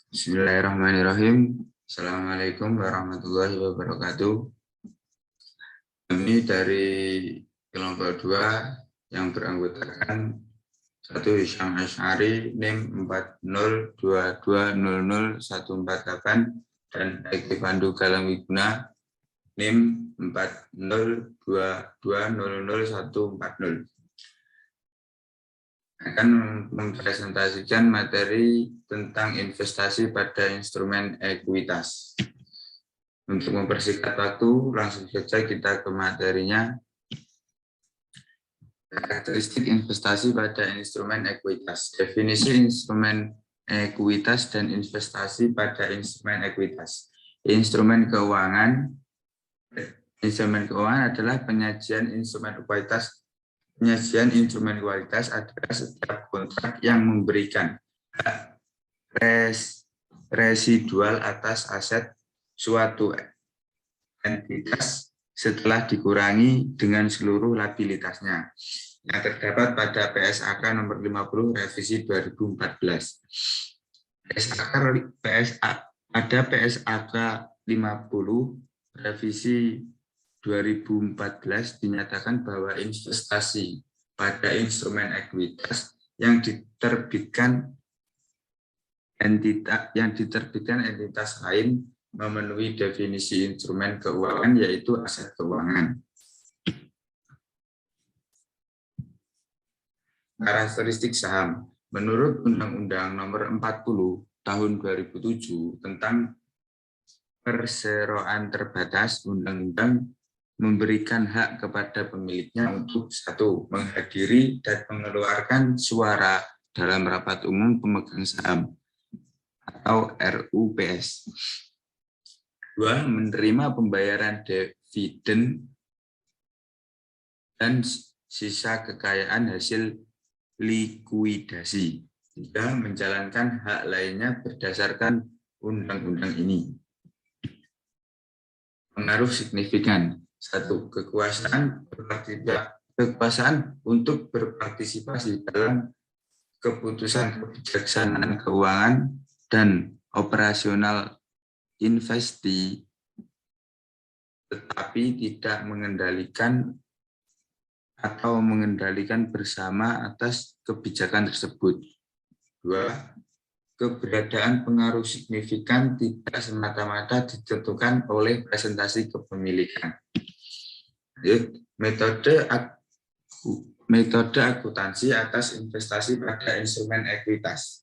Bismillahirrahmanirrahim. Assalamualaikum warahmatullahi wabarakatuh. Kami dari kelompok 2 yang beranggotakan 1 Hisyam Asy'ari NIM 4022000148 dan Eki Pandu Galang Wiguna NIM 4022000140 akan mempresentasikan materi tentang investasi pada instrumen ekuitas. Untuk mempersingkat waktu, langsung saja kita ke materinya. Karakteristik investasi pada instrumen ekuitas. Definisi instrumen ekuitas dan investasi pada instrumen ekuitas. Instrumen keuangan adalah penyajian instrumen ekuitas. Penyajian instrumen kualitas adalah setiap kontrak yang memberikan hak residual atas aset suatu entitas setelah dikurangi dengan seluruh liabilitasnya yang terdapat pada PSAK nomor 50 revisi 2014. Ada PSAK 50 revisi 2014 dinyatakan bahwa investasi pada instrumen ekuitas yang diterbitkan entitas lain memenuhi definisi instrumen keuangan, yaitu aset keuangan. Karakteristik saham. Menurut Undang-Undang Nomor 40 Tahun 2007 tentang perseroan terbatas, undang-undang memberikan hak kepada pemiliknya untuk 1. Menghadiri dan mengeluarkan suara dalam rapat umum pemegang saham atau RUPS. 2. Menerima pembayaran dividen dan sisa kekayaan hasil likuidasi. 3. Menjalankan hak lainnya berdasarkan undang-undang ini. Pengaruh signifikan. 1. Kekuasaan untuk berpartisipasi dalam keputusan kebijaksanaan keuangan dan operasional investasi, tetapi tidak mengendalikan atau mengendalikan bersama atas kebijakan tersebut. 2. Keberadaan pengaruh signifikan tidak semata-mata ditentukan oleh presentasi kepemilikan. Metode akuntansi atas investasi pada instrumen ekuitas.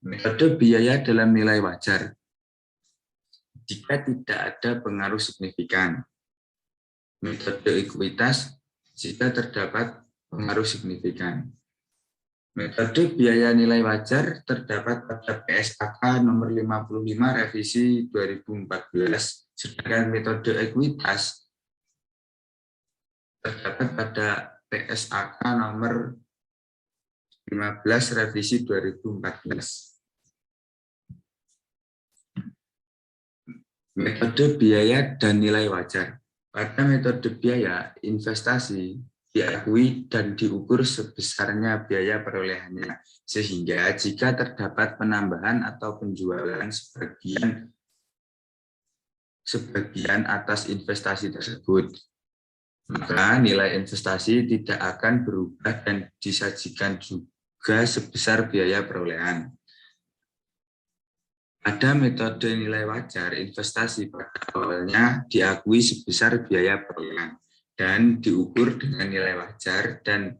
Metode biaya dalam nilai wajar jika tidak ada pengaruh signifikan. Metode ekuitas jika terdapat pengaruh signifikan. Metode biaya nilai wajar terdapat pada PSAK nomor 55 revisi 2014, sedangkan metode ekuitas terdapat pada PSAK nomor 15 revisi 2014. Metode biaya dan nilai wajar. Pada metode biaya, investasi diakui dan diukur sebesarnya biaya perolehannya, sehingga jika terdapat penambahan atau penjualan sebagian atas investasi tersebut, maka nilai investasi tidak akan berubah dan disajikan juga sebesar biaya perolehan. Pada metode nilai wajar, investasi pada awalnya diakui sebesar biaya perolehan dan diukur dengan nilai wajar dan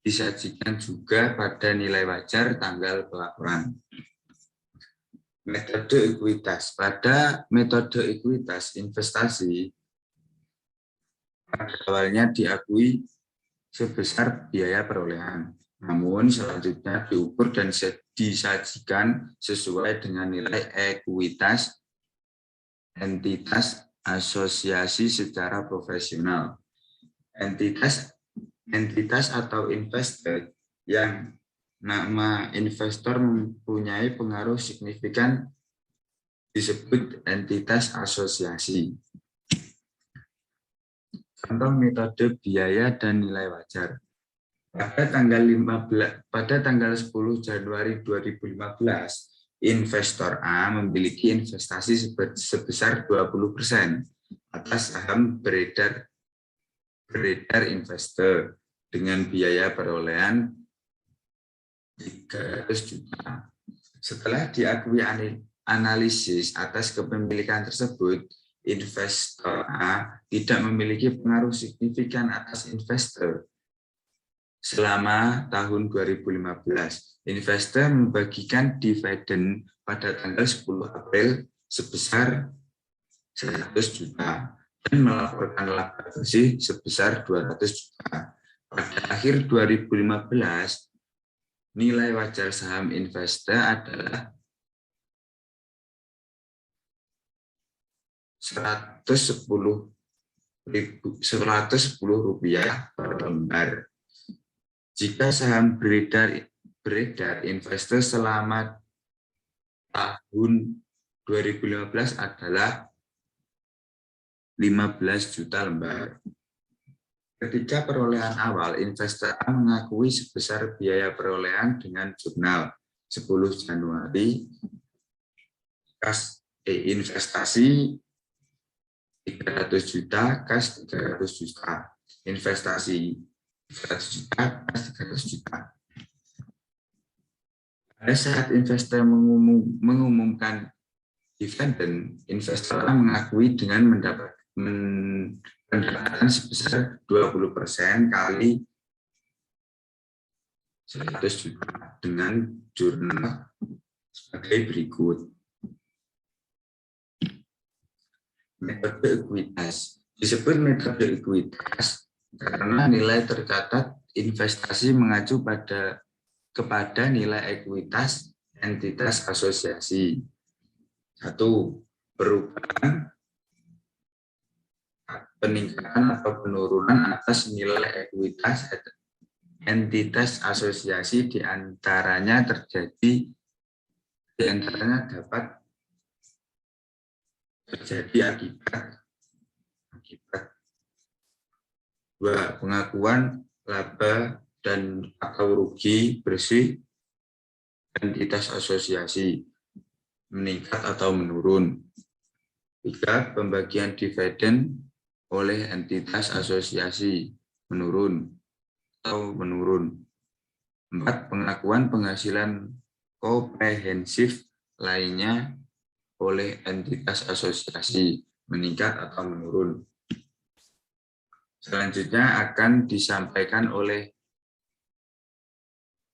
disajikan juga pada nilai wajar tanggal pelaporan. Metode ekuitas. Pada metode ekuitas, investasi pada awalnya diakui sebesar biaya perolehan, namun selanjutnya diukur dan disajikan sesuai dengan nilai ekuitas entitas asosiasi secara profesional. Entitas atau investor yang nama investor mempunyai pengaruh signifikan disebut entitas asosiasi. Contoh metode biaya dan nilai wajar. Pada tanggal 10 Januari 2015, investor A memiliki investasi sebesar 20% atas saham beredar investor dengan biaya perolehan 300 juta. Setelah diakui analisis atas kepemilikan tersebut, investor A tidak memiliki pengaruh signifikan atas investor. Selama tahun 2015, investor membagikan dividen pada tanggal 10 April sebesar 100 juta dan melaporkan laba bersih sebesar 200 juta. Pada akhir 2015, nilai wajar saham investor adalah 110 rupiah per lembar. Jika saham beredar investor selama tahun 2015 adalah 15 juta lembar. Ketika perolehan awal, investor A mengakui sebesar biaya perolehan dengan jurnal 10 Januari, investasi 300 juta, kas 300 juta, investasi 100 juta, kas 300 juta. Pada saat investor mengumumkan dividen, investor mengakui dengan pendapatan sebesar 20% kali 100 juta dengan jurnal sebagai berikut. Metode ekuitas. Disebut metode ekuitas karena nilai tercatat investasi mengacu kepada nilai ekuitas entitas asosiasi. 1. Perubahan, peningkatan atau penurunan atas nilai ekuitas entitas asosiasi diantaranya dapat terjadi akibat 2. Pengakuan laba dan atau rugi bersih entitas asosiasi meningkat atau menurun. 3. Pembagian dividen oleh entitas asosiasi menurun atau menurun. 4. Pengakuan penghasilan komprehensif lainnya oleh entitas asosiasi meningkat atau menurun. Selanjutnya akan disampaikan oleh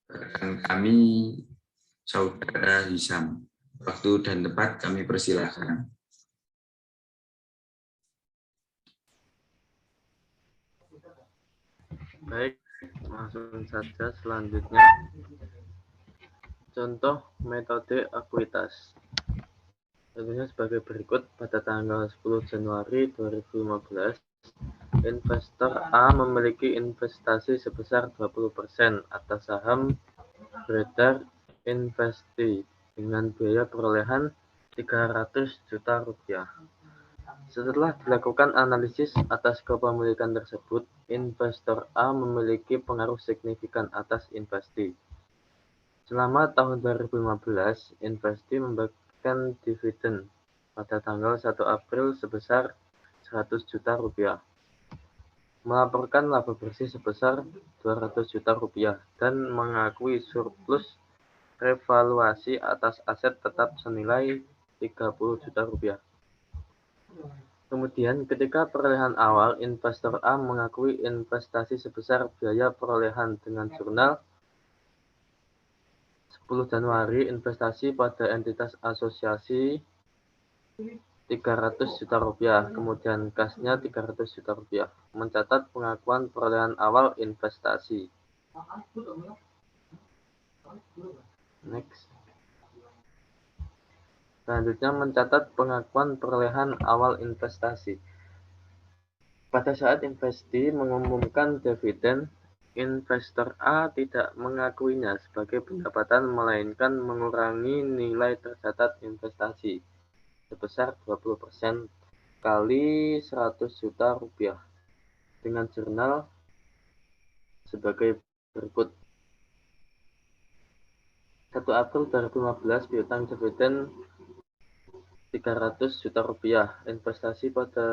rekan kami, Saudara Hisam. Waktu dan tempat kami persilahkan. Baik, langsung saja selanjutnya. Contoh metode ekuitas. Tentunya sebagai berikut, pada tanggal 10 Januari 2015, investor A memiliki investasi sebesar 20% atas saham beredar investi dengan biaya perolehan 300 juta rupiah. Setelah dilakukan analisis atas kepemilikan tersebut, investor A memiliki pengaruh signifikan atas investi. Selama tahun 2015, investi membagikan dividen pada tanggal 1 April sebesar 100 juta rupiah, melaporkan laba bersih sebesar 200 juta rupiah, dan mengakui surplus revaluasi atas aset tetap senilai 30 juta rupiah. Kemudian, ketika perolehan awal, investor A mengakui investasi sebesar biaya perolehan dengan jurnal 10 Januari, investasi pada entitas asosiasi 300 juta rupiah, kemudian kasnya 300 juta rupiah, mencatat pengakuan perolehan awal investasi. Next. Selanjutnya mencatat pengakuan perolehan awal investasi. Pada saat investi mengumumkan dividen, investor A tidak mengakuinya sebagai pendapatan melainkan mengurangi nilai tercatat investasi sebesar 20% kali 100 juta rupiah dengan jurnal sebagai berikut. 1 April 2015 piutang dividen Rp300 juta, investasi pada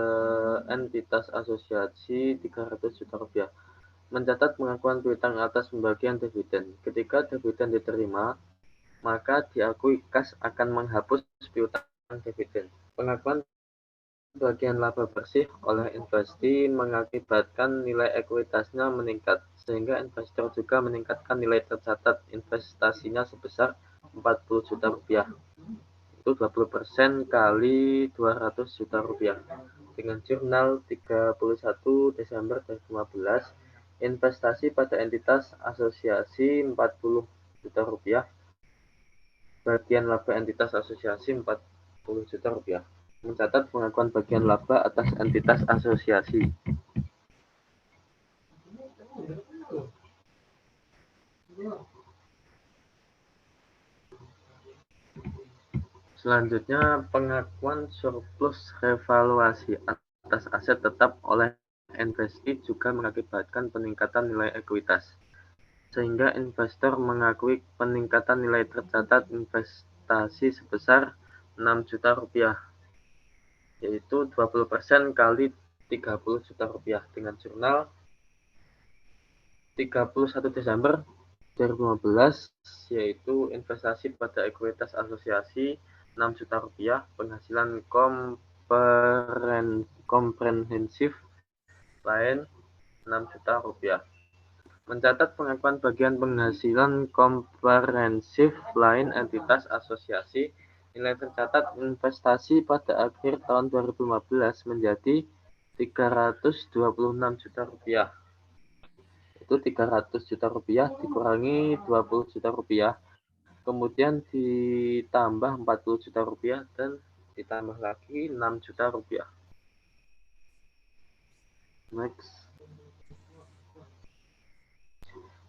entitas asosiasi Rp300 juta, mencatat pengakuan piutang atas pembagian dividen. Ketika dividen diterima, maka diakui kas akan menghapus piutang dividen. Pengakuan bagian laba bersih oleh investi mengakibatkan nilai ekuitasnya meningkat, sehingga investor juga meningkatkan nilai tercatat investasinya sebesar Rp40 juta. Itu 20% kali Rp200 juta. Dengan jurnal 31 Desember 2015, investasi pada entitas asosiasi Rp40 juta, bagian laba entitas asosiasi Rp40 juta, mencatat pengakuan bagian laba atas entitas asosiasi. Selanjutnya, pengakuan surplus revaluasi atas aset tetap oleh investi juga mengakibatkan peningkatan nilai ekuitas, sehingga investor mengakui peningkatan nilai tercatat investasi sebesar Rp6 juta, yaitu 20% kali Rp30 juta, dengan jurnal 31 Desember 2015, yaitu investasi pada ekuitas asosiasi Rp6 juta, penghasilan komprehensif lain Rp6 juta. Mencatat pengakuan bagian penghasilan komprehensif lain entitas asosiasi, nilai tercatat investasi pada akhir tahun 2015 menjadi Rp326 juta. Itu Rp300 juta dikurangi Rp20 juta, kemudian ditambah Rp40 juta dan ditambah lagi Rp6 juta. Next.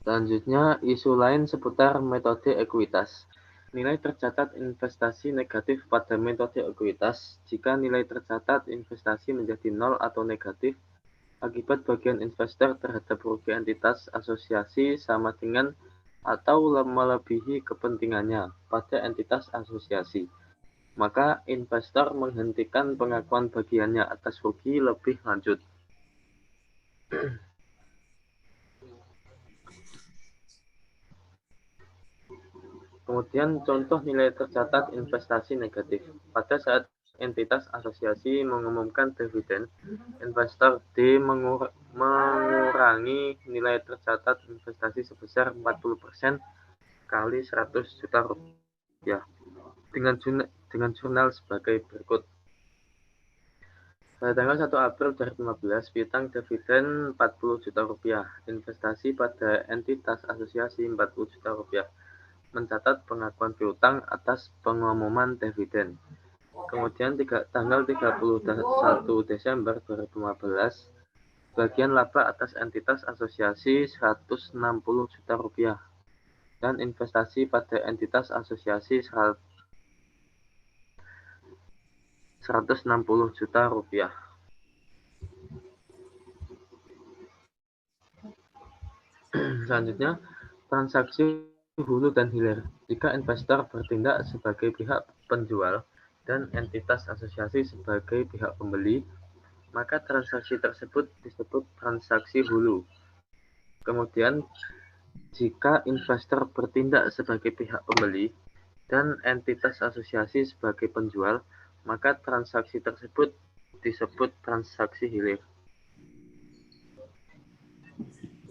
Selanjutnya, isu lain seputar metode ekuitas. Nilai tercatat investasi negatif pada metode ekuitas jika nilai tercatat investasi menjadi nol atau negatif akibat bagian investor terhadap rugi entitas asosiasi sama dengan atau melebihi kepentingannya pada entitas asosiasi, maka investor menghentikan pengakuan bagiannya atas rugi lebih lanjut. Kemudian contoh nilai tercatat investasi negatif. Pada saat entitas asosiasi mengumumkan dividen, investor D mengurangi nilai tercatat investasi sebesar 40% kali Rp100 juta dengan jurnal sebagai berikut. Pada tanggal 1 April 2015, piutang dividen Rp40 juta, investasi pada entitas asosiasi Rp40 juta, mencatat pengakuan piutang atas pengumuman dividen. Kemudian tanggal 31 Desember 2015, bagian laba atas entitas asosiasi Rp160 juta dan investasi pada entitas asosiasi Rp160 juta. Selanjutnya, transaksi hulu dan hilir. Jika investor bertindak sebagai pihak penjual dan entitas asosiasi sebagai pihak pembeli, maka transaksi tersebut disebut transaksi hulu. Kemudian, jika investor bertindak sebagai pihak pembeli dan entitas asosiasi sebagai penjual, maka transaksi tersebut disebut transaksi hilir.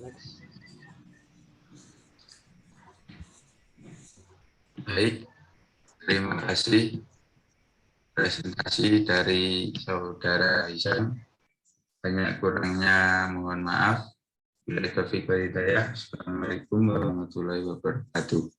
Next. Baik, terima kasih presentasi dari Saudara Hisam. Banyak kurangnya mohon maaf. Assalamualaikum warahmatullahi wabarakatuh.